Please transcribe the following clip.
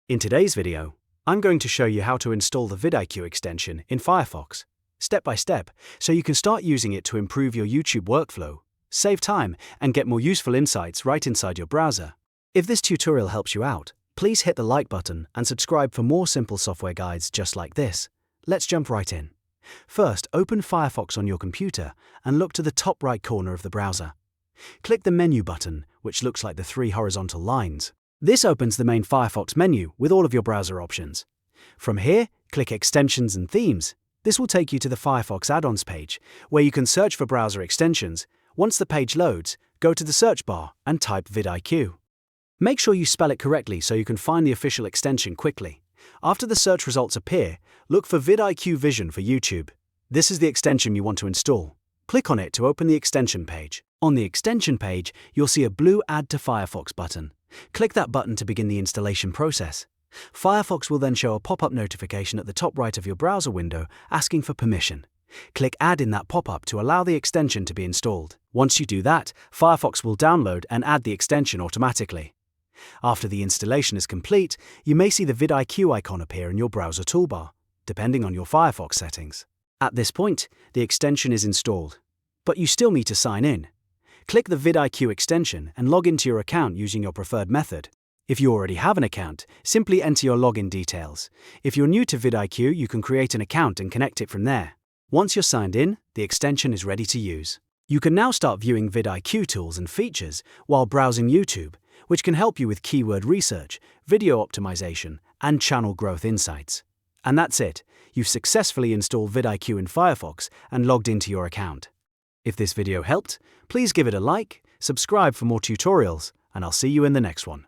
In today's video, I'm going to show you how to install the VidiQ extension in Firefox, step by step, so you can start using it to improve your YouTube workflow, save time, and get more useful insights right inside your browser. If this tutorial helps you out, please hit the like button and subscribe for more simple software guides just like this. Let's jump right in. First, open Firefox on your computer and look to the top right corner of the browser. Click the menu button, which looks like the three horizontal lines. This opens the main Firefox menu with all of your browser options. From here, click Extensions and Themes. This will take you to the Firefox add-ons page, where you can search for browser extensions. Once the page loads, go to the search bar and type VidiQ. Make sure you spell it correctly so you can find the official extension quickly. After the search results appear, look for VidiQ Vision for YouTube. This is the extension you want to install. Click on it to open the extension page. On the extension page, you'll see a blue Add to Firefox button. Click that button to begin the installation process. Firefox will then show a pop-up notification at the top right of your browser window asking for permission. Click Add in that pop-up to allow the extension to be installed. Once you do that, Firefox will download and add the extension automatically. After the installation is complete, you may see the VidiQ icon appear in your browser toolbar, depending on your Firefox settings. At this point, the extension is installed, but you still need to sign in. Click the VidiQ extension and log into your account using your preferred method. If you already have an account, simply enter your login details. If you're new to VidiQ, you can create an account and connect it from there. Once you're signed in, the extension is ready to use. You can now start viewing VidiQ tools and features while browsing YouTube, which can help you with keyword research, video optimization, and channel growth insights. And that's it. You've successfully installed VidiQ in Firefox and logged into your account. If this video helped, please give it a like, subscribe for more tutorials, and I'll see you in the next one.